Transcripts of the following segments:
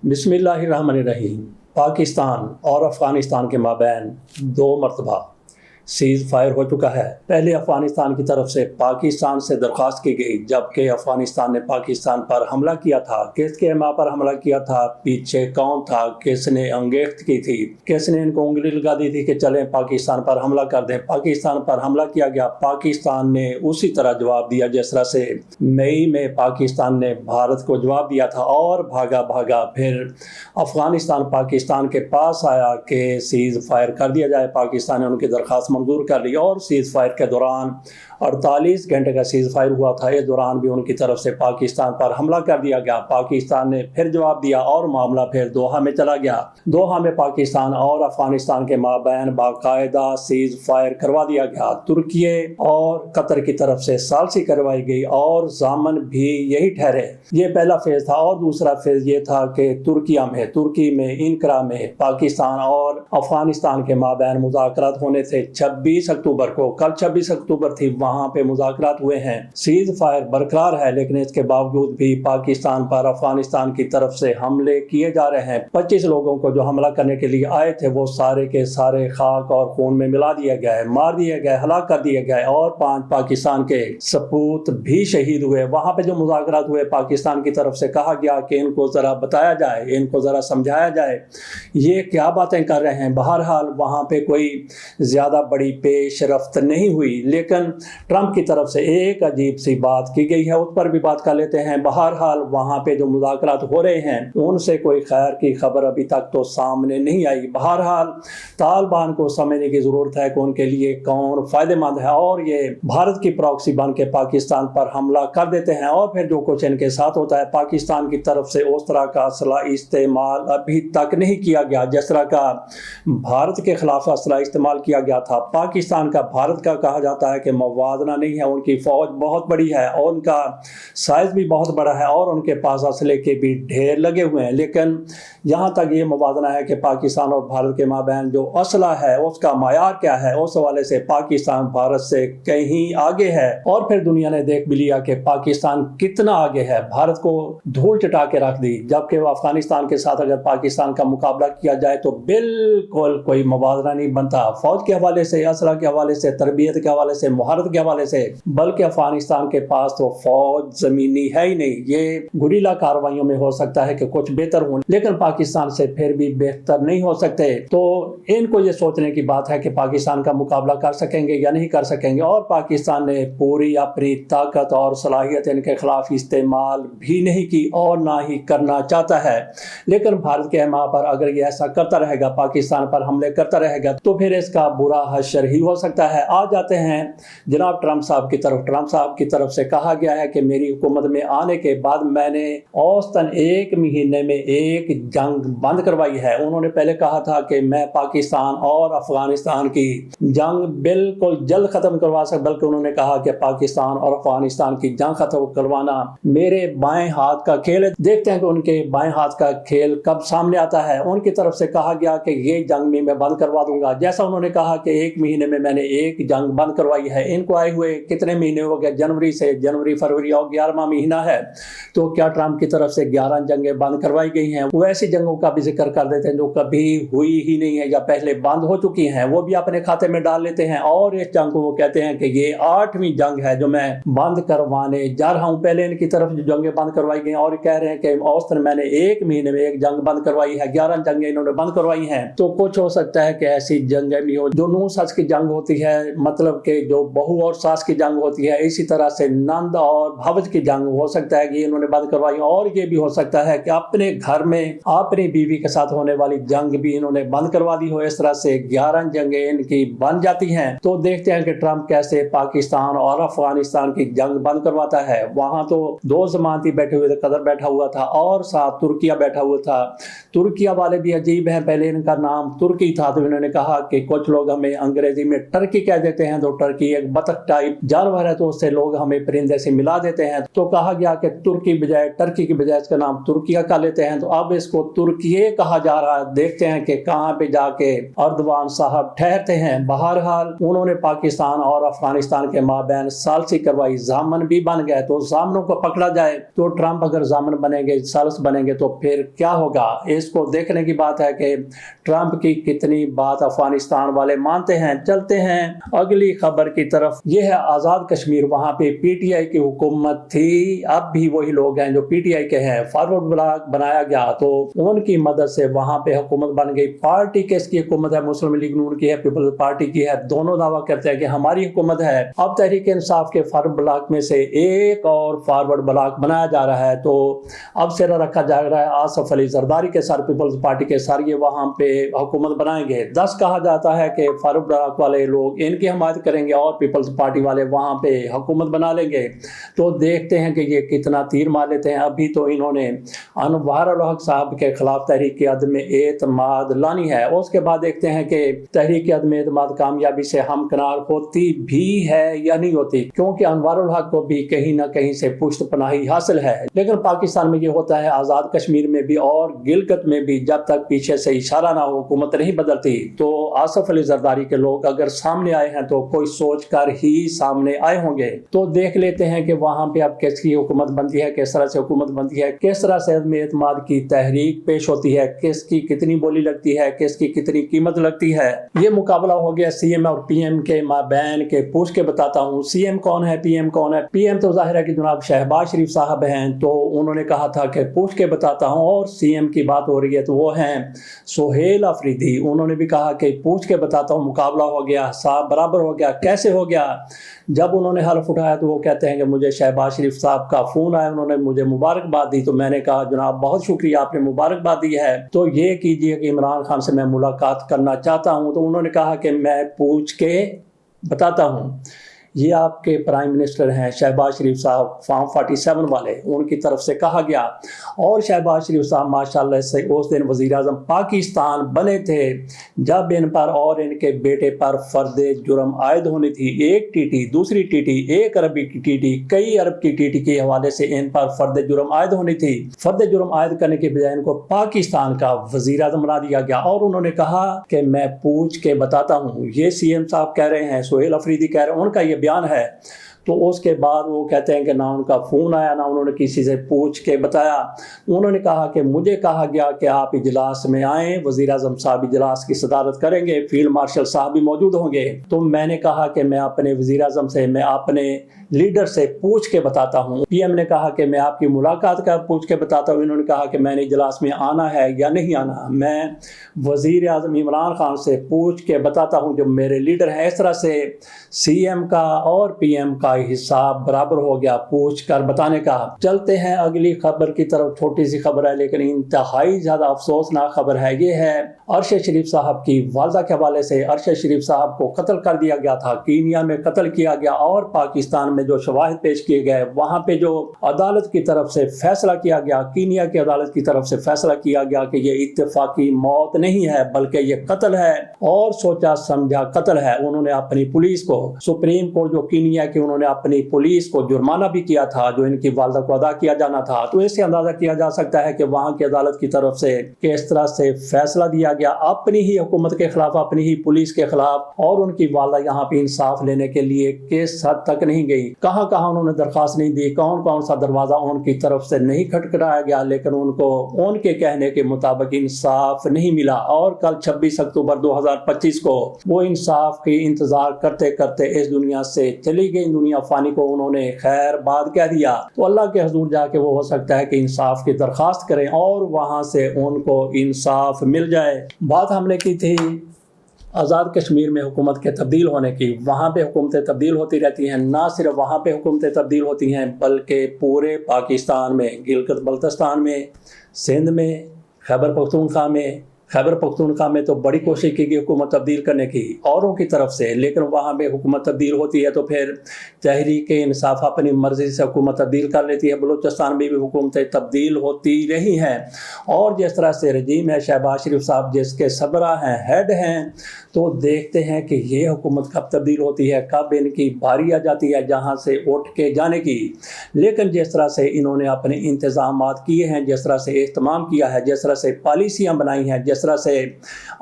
बिस्मिल्लाहिर्रहमानिर्रहीम। पाकिस्तान और अफ़गानिस्तान के माबैन 2 मरतबा सीज़ फायर हो चुका है। पहले अफ़गानिस्तान की तरफ से पाकिस्तान से दरख्वास्त की गई, जबकि अफ़गानिस्तान ने पाकिस्तान पर हमला किया था। किसके माँ पर हमला किया था, पीछे कौन था, किसने अंगेख्त की थी, किसने इनको उंगली लगा दी थी कि चलें पाकिस्तान पर हमला कर दें। पाकिस्तान पर हमला किया गया। पाकिस्तान ने उसी तरह जवाब दिया जिस तरह से मई में पाकिस्तान ने भारत को जवाब दिया था, और भागा फिर अफ़गानिस्तान पाकिस्तान के पास आया कि सीज़ फायर कर दिया जाए। पाकिस्तान ने उनकी दरख्वास्त मंजूर कर ली और सीज़ फायर के दौरान 48 घंटे का सीज़ फायर हुआ था। इस दौरान भी उनकी तरफ से पाकिस्तान पर हमला कर दिया गया। पाकिस्तान ने फिर जवाब दिया और मामला फिर दोहा में चला गया। दोहा में पाकिस्तान और अफ़गानिस्तान के माबैन बाकायदा सीज़ फायर करवा दिया गया। तुर्की और कतर की तरफ से सालसी करवाई गई और जामन भी यही ठहरे। ये पहला फेज़ था। और दूसरा फेज़ ये था कि तुर्की में इनकरा में पाकिस्तान और अफ़गानिस्तान के माबैन मुज़ाकरात होने थे 26 अक्टूबर को। कल 26 अक्टूबर थी, वहाँ पे मुज़ाकरात हुए हैं। सीज़ फायर बरकरार है, लेकिन इसके बावजूद भी पाकिस्तान पर अफ़गानिस्तान की तरफ से हमले किए जा रहे हैं। 25 लोगों को जो हमला करने के लिए आए थे वो सारे के सारे खाक और खून में मिला दिए गए, मार दिए गए, हलाक कर दिए गए, और 5 पाकिस्तान के सपूत भी शहीद हुए। वहाँ पे जो मुज़ाकरात हुए, पाकिस्तान की तरफ से कहा गया कि इनको ज़रा बताया जाए, इनको ज़रा समझाया जाए ये क्या बातें कर रहे हैं। बहरहाल वहाँ पे कोई ज़्यादा बड़ी पेशरफ्त नहीं हुई, लेकिन ट्रंप की तरफ से एक अजीब सी बात की गई है, उस पर भी बात कर लेते हैं। बहरहाल वहाँ पे जो मुज़ाकरात हो रहे हैं उनसे कोई खैर की खबर अभी तक तो सामने नहीं आई। बहरहाल तालिबान को समझने की ज़रूरत है कि उनके लिए कौन फ़ायदेमंद है, और ये भारत की प्रॉक्सी बन के पाकिस्तान पर हमला कर देते हैं, और फिर जो कुछ इनके साथ होता है। पाकिस्तान की तरफ से उस तरह का असला इस्तेमाल अभी तक नहीं किया गया जिस तरह का भारत के खिलाफ असला इस्तेमाल किया गया था। पाकिस्तान का भारत का कहा जाता है कि मवाजना नहीं है। उनकी फ़ौज बहुत बड़ी है और उनका साइज़ भी बहुत बड़ा है और उनके पास असले के भी ढेर लगे हुए हैं, लेकिन यहाँ तक ये मवाजना है कि पाकिस्तान और भारत के माबैन जो असला है उसका मायार क्या है, उस हवाले से पाकिस्तान भारत से कहीं आगे है। और फिर दुनिया ने देख भी लिया कि पाकिस्तान कितना आगे है, भारत को धूल चटा के रख दी। जबकि अफगानिस्तान के साथ अगर पाकिस्तान का मुकाबला किया जाए तो बिल्कुल कोई मवाजना नहीं बनता, फौज के हवाले से, असला के हवाले से, तरबियत के हवाले से, मुहारत के हवाले से। बल्कि अफगानिस्तान के पास तो फौज ज़मीनी है ही नहीं। ये गुरिल्ला कार्रवाइयों में हो सकता है कि कुछ बेहतर हो, लेकिन पाकिस्तान से फिर भी बेहतर नहीं हो सकते। तो इनको ये सोचने की बात है कि पाकिस्तान का मुकाबला कर सकेंगे या नहीं कर सकेंगे, और पाकिस्तान ने पूरी अपनी ताकत और सलाहियत इनके खिलाफ इस्तेमाल भी नहीं की और ना ही करना चाहता है। लेकिन भारत के माँ पर अगर ये ऐसा करता रहेगा, पाकिस्तान पर हमले करता रहेगा, तो फिर इसका बुरा हश्र ही हो सकता है। आ जाते हैं जनाब ट्रंप साहब की तरफ। ट्रंप साहब की तरफ से कहा गया है कि मेरी हुकूमत में आने के बाद मैंने औसतन 1 महीने में 1 जंग बंद करवाई है। उन्होंने पहले कहा था कि मैं पाकिस्तान और अफगानिस्तान की जंग बिल्कुल जल्द खत्म करवा सकता, बल्कि उन्होंने कहा कि पाकिस्तान और अफगानिस्तान की जंग खत्म करवाना मेरे बाएं हाथ का खेल है। देखते हैं कि उनके बाएं हाथ का खेल कब सामने आता है। उनकी तरफ से कहा गया कि ये जंग भी मैं बंद करवा दूंगा। जैसा उन्होंने कहा कि 1 महीने में मैंने 1 जंग बंद करवाई है। इनको आए हुए कितने महीने हो गए, जनवरी फरवरी और 11वां महीना है, तो क्या ट्रंप की तरफ से 11 जंगें बंद करवाई गई हैं? वैसी जंगों का भी जिक्र कर देते हैं जो कभी हुई ही नहीं है या पहले बंद हो चुकी हैं, वो भी अपने खाते में डाल लेते हैं। और इस जंग को वो कहते हैं कि ये 8वीं जंग है जो मैं बंद करवाने जा रहा हूँ। पहले इनकी तरफ जो जंगें बंद करवाई गई और कह रहे हैं कि औसतन मैंने 1 महीने में 1 जंग बंद करवाई है, 11 जंगें इन्होंने बंद करवाई हैं। तो कुछ हो सकता है कि ऐसी जंगें भी हो जो नूह सस की जंग होती है, मतलब कि जो बहू और सास की जंग होती है, इसी तरह से नंद और भवज की जंग हो सकता है कि इन्होंने बंद करवाई। और ये भी हो सकता है कि अपने घर में अपनी बीवी के साथ होने वाली जंग भी इन्होंने बंद करवा दी हो। इस तरह से 11 जंगें इनकी बन जाती हैं। तो देखते हैं कि ट्रंप कैसे पाकिस्तान और अफगानिस्तान की जंग बंद करवाता है। वहां तो 2 जमानती बैठे हुए थे, कतर बैठा हुआ था और साथ तुर्किया बैठा हुआ था। तुर्किया वाले भी अजीब हैं, पहले इनका नाम तुर्की था तो इन्होंने कहा कि कुछ लोग हमें انگریزی میں ٹرکی کہہ دیتے ہیں، تو ٹرکی ایک بطخ ٹائپ جانور ہے، تو اس سے لوگ ہمیں پرندے سے ملا دیتے ہیں، تو کہا گیا کہ ترکی بجائے ٹرکی کی بجائے اس کا نام ترکیہ کا لیتے ہیں، تو اب اس کو ترکیے کہا جا رہا ہے۔ دیکھتے ہیں کہ کہاں پہ جا کے اردوان صاحب ٹھہرتے ہیں۔ بہرحال انہوں نے پاکستان اور افغانستان کے مابین ثالثی کروائی، ضامن بھی بن گئے، تو ضامنوں کو پکڑا جائے تو ٹرمپ اگر ضامن بنیں گے، ثالث بنیں گے تو پھر کیا ہوگا؟ اس کو دیکھنے کی بات ہے کہ ٹرمپ کی کتنی بات افغانستان والے مانتے ہیں۔ چلتے ہیں اگلی خبر کی طرف۔ یہ ہے آزاد کشمیر، وہاں پہ پی ٹی آئی کی حکومت تھی، اب بھی وہی لوگ ہیں جو پی ٹی آئی کے ہیں۔ فارورڈ بلاک بنایا گیا تو ان کی مدد سے وہاں پہ حکومت بن گئی۔ پارٹی کس کی حکومت ہے؟ مسلم لیگ نون کی ہے، پیپلز پارٹی کی ہے، دونوں دعویٰ کرتے ہیں کہ ہماری حکومت ہے۔ اب تحریک انصاف کے فارورڈ بلاک میں سے ایک اور فارورڈ بلاک بنایا جا رہا ہے، تو اب سرا رکھا جا رہا ہے آصف علی زرداری کے سر، پیپلز پارٹی کے سر، یہ وہاں پہ حکومت بنائیں گے۔ 10 کہا جاتا ہے کہ فارورڈ بلاک والے لوگ ان کی حمایت کریں گے اور پیپلز پارٹی والے وہاں پہ حکومت بنا لیں گے۔ تو دیکھتے ہیں کہ یہ کتنا تیر مار لیتے ہیں۔ ابھی تو انہوں نے انوار الحق صاحب کے خلاف تحریک عدم اعتماد لانی ہے، اس کے بعد دیکھتے ہیں کہ تحریک عدم اعتماد کامیابی سے ہمکنار ہوتی بھی ہے یا نہیں ہوتی، کیونکہ انوار الحق کو بھی کہیں نہ کہیں سے پشت پناہی حاصل ہے۔ لیکن پاکستان میں یہ ہوتا ہے، آزاد کشمیر میں بھی اور گلگت میں بھی، جب تک پیچھے سے اشارہ نہ ہو حکومت نہیں بدلتی۔ تو آصف علی زرداری کے لوگ اگر سامنے آئے ہیں تو کوئی سوچ کر ہی سامنے آئے ہوں گے۔ تو دیکھ لیتے ہیں کہ وہاں پہ اب کس کی حکومت بنتی ہے، کس طرح سے حکومت بنتی ہے، کس طرح سے عدم اعتماد کی تحریک پیش ہوتی ہے، کس کی کتنی بولی لگتی ہے، کس کی کتنی قیمت لگتی ہے۔ یہ مقابلہ ہو گیا سی ایم اور پی ایم کے مابین کے، پوچھ کے بتاتا ہوں سی ایم کون ہے، پی ایم کون ہے۔ پی ایم تو ظاہر ہے کہ جناب شہباز شریف صاحب ہیں، تو انہوں نے کہا تھا کہ پوچھ کے بتاتا ہوں، اور سی ایم کی بات ہو رہی ہے تو وہ ہیں سہیل آفریدی، انہوں نے بھی کہا کہ پوچھ کے بتاتا ہوں۔ مقابلہ ہو گیا، حساب برابر ہو گیا۔ کیسے ہو گیا؟ جب انہوں نے حلف اٹھایا تو وہ کہتے ہیں کہ مجھے شہباز شریف صاحب کا فون آیا، انہوں نے مجھے مبارکباد دی، تو میں نے کہا جناب بہت شکریہ، آپ نے مبارکباد دی ہے، تو یہ کیجئے کہ عمران خان سے میں ملاقات کرنا چاہتا ہوں۔ تو انہوں نے کہا کہ میں پوچھ کے بتاتا ہوں۔ یہ آپ کے پرائم منسٹر ہیں شہباز شریف صاحب، فارم 47 والے، ان کی طرف سے کہا گیا۔ اور شہباز شریف صاحب ماشاءاللہ سے اس دن وزیر اعظم پاکستان بنے تھے جب ان پر اور ان کے بیٹے پر فرد جرم عائد ہونی تھی، ایک ٹی ٹی، دوسری ٹی ٹی، ایک ارب کی ٹی ٹی، کئی ارب کی ٹی ٹی کے حوالے سے ان پر فرد جرم عائد ہونی تھی۔ فرد جرم عائد کرنے کے بجائے ان کو پاکستان کا وزیر اعظم بنا دیا گیا، اور انہوں نے کہا کہ میں پوچھ کے بتاتا ہوں۔ یہ سی ایم صاحب کہہ رہے ہیں، سہیل آفریدی کہہ رہے ہیں، ان کا یہ بیان ہے۔ تو اس کے بعد وہ کہتے ہیں کہ نہ ان کا فون آیا، نہ انہوں نے کسی سے پوچھ کے بتایا۔ انہوں نے کہا کہ مجھے کہا گیا کہ آپ اجلاس میں آئیں، وزیر اعظم صاحب اجلاس کی صدارت کریں گے، فیلڈ مارشل صاحب بھی موجود ہوں گے۔ تو میں نے کہا کہ میں اپنے وزیر اعظم سے، میں اپنے لیڈر سے پوچھ کے بتاتا ہوں۔ پی ایم نے کہا کہ میں آپ کی ملاقات کا پوچھ کے بتاتا ہوں۔ انہوں نے کہا کہ میں نے اجلاس میں آنا ہے یا نہیں آنا، میں وزیر اعظم عمران خان سے پوچھ کے بتاتا ہوں جو میرے لیڈر ہیں۔ اس طرح سے سی ایم کا اور پی ایم کا حساب برابر ہو گیا پوچھ کر بتانے کا۔ چلتے ہیں اگلی خبر کی طرف، چھوٹی سی خبر ہے لیکن انتہائی زیادہ افسوسناک خبر ہے۔ یہ ہے ارشد شریف صاحب کی والدہ کے حوالے سے۔ ارشد شریف صاحب کو قتل کر دیا گیا تھا، کینیا میں قتل کیا گیا، اور پاکستان میں جو شواہد پیش کیے گئے، وہاں پہ جو عدالت کی طرف سے فیصلہ کیا گیا، کینیا کی عدالت کی طرف سے فیصلہ کیا گیا کہ یہ اتفاقی موت نہیں ہے بلکہ یہ قتل ہے، اور سوچا سمجھا قتل ہے۔ انہوں نے اپنی پولیس کو، سپریم کورٹ جو کینیا کی، انہوں نے اپنی پولیس کو جرمانہ بھی کیا تھا جو ان کی والدہ کو ادا کیا جانا تھا۔ تو اس سے اندازہ کیا جا سکتا ہے کہ وہاں کی عدالت کی طرف سے کس طرح سے فیصلہ دیا گیا، اپنی ہی حکومت کے خلاف، اپنی ہی پولیس کے خلاف، اور ان کی والدہ یہاں پہ انصاف لینے کے لیے کس حد تک نہیں گئی، کہاں کہاں انہوں نے درخواست نہیں دی، کون کون سا دروازہ ان کی طرف سے نہیں کھٹکھٹایا گیا، لیکن ان کو ان کے کہنے کے مطابق انصاف نہیں ملا۔ اور کل 26 اکتوبر 2025 کو وہ انصاف کی انتظار کرتے کرتے اس دنیا سے چلی گئی، دنیا فانی کو انہوں نے خیر باد کہہ دیا۔ تو اللہ کے حضور جا کے وہ ہو سکتا ہے کہ انصاف کی درخواست کریں اور وہاں سے ان کو انصاف مل جائے۔ بات ہم نے کی تھی آزاد کشمیر میں حکومت کے تبدیل ہونے کی۔ وہاں پہ حکومتیں تبدیل ہوتی رہتی ہیں، نہ صرف وہاں پہ حکومتیں تبدیل ہوتی ہیں بلکہ پورے پاکستان میں، گلگت بلتستان میں، سندھ میں، خیبر پختونخوا میں، खैबर पख्तूनख्वा में तो बड़ी कोशिश की गई हुकूमत तब्दील करने की औरों की तरफ से, लेकिन वहाँ पे हुकूमत तब्दील होती है तो फिर तहरीक इंसाफ अपनी मर्ज़ी से हुकूमत तब्दील कर लेती है। बलूचिस्तान में भी हुकूमतें तब्दील होती रही हैं, और जिस तरह से रजीम है शहबाज शरीफ साहब जिसके सबरा हैं, हेड हैं, तो देखते हैं कि ये हुकूमत कब तब्दील होती है, कब इनकी बारी आ जाती है जहाँ से उठ के जाने की। लेकिन जिस तरह से इन्होंने अपने इंतज़ामात किए हैं, जिस तरह से इस्तेमाल किया है, जिस तरह से पॉलिसियाँ बनाई हैं, जिस तरह से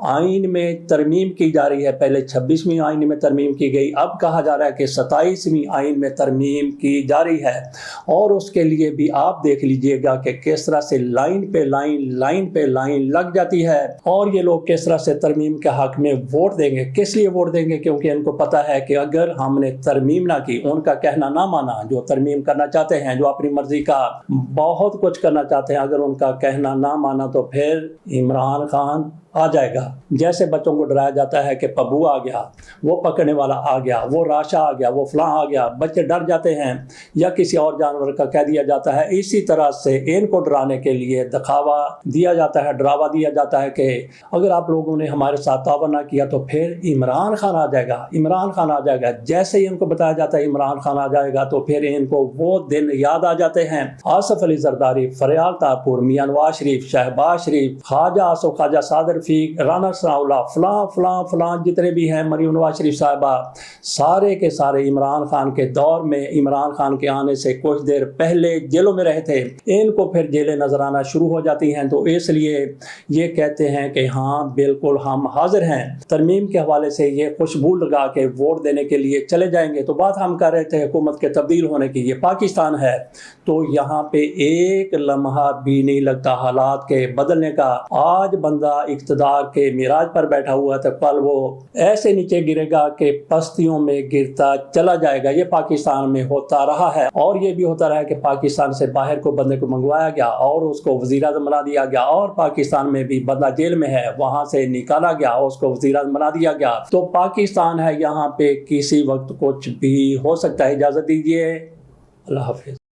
आइन में तरमीम की जा रही है, पहले 26वीं आइन में तरमीम की गई, अब कहा जा रहा है कि 27वीं आइन में तरमीम की जा रही है। और उसके लिए भी आप देख लीजिएगा कि किस तरह से लाइन पे लाइन लग जाती है, और ये लोग किस तरह से तरमीम के हक़ में वोट देंगे। किस लिए वोट देंगे? क्योंकि इनको पता है कि अगर हमने तरमीम ना की, उनका कहना ना माना, जो तरमीम करना चाहते हैं, जो अपनी मर्जी का बहुत कुछ करना चाहते हैं, अगर उनका कहना ना माना तो फिर इमरान खान आ जाएगा। जैसे बच्चों को डराया जाता है कि पब्बू आ गया, वो पकड़ने वाला आ गया, वो राशा आ गया, वो फलां आ गया, बच्चे डर जाते हैं, या किसी और जानवर का कह दिया जाता है। इसी तरह से इनको डराने के लिए दिखावा दिया जाता है, डरावा दिया जाता है कि अगर आप लोगों ने हमारे साथ तावन ना किया तो फिर इमरान खान आ जाएगा, इमरान खान आ जाएगा। जैसे ही इनको बताया जाता है इमरान खान आ जाएगा तो फिर इनको वो दिन याद आ जाते हैं। आसिफ अली जरदारी, फरियाल तारपुर, मियां नवाज शरीफ, शहबाज शरीफ, ख्वाजा आसफ, ख्वाजा सादर फीक, राना सनाउल्लाह, फलां जितने भी हैं, मरियम नवाज शरीफ साहिबा, सारे के सारे इमरान खान के दौर में, इमरान खान के आने से कुछ देर पहले जेलों में रहे थे। इनको फिर जेलें नजर आना शुरू हो जाती हैं, तो इसलिए ये कहते हैं कि हाँ बिल्कुल हम हाजिर हैं। तरमीम के हवाले से ये खुशबू लगा के वोट देने के लिए चले जाएंगे। तो बात हम कर रहे थे हुकूमत के तब्दील होने की, ये पाकिस्तान है, तो यहाँ पे एक लम्हा भी नहीं लगता हालात के बदलने का। आज बंदा इक़्तिदार के मिराज पर बैठा हुआ था, कल वो ऐसे नीचे गिरेगा कि पस्तियों में गिरता चला जाएगा। ये पाकिस्तान में होता रहा है, और ये भी होता रहा है कि पाकिस्तान से बाहर को बंदे को मंगवाया गया और उसको वज़ीर-ए-आज़म बना दिया गया, और पाकिस्तान में भी बंदा जेल में है, वहां से निकाला गया, उसको वज़ीर-ए-आज़म बना दिया गया। तो पाकिस्तान है, यहाँ पे किसी वक्त कुछ भी हो सकता है। इजाज़त दीजिए, अल्लाह हाफ़िज़।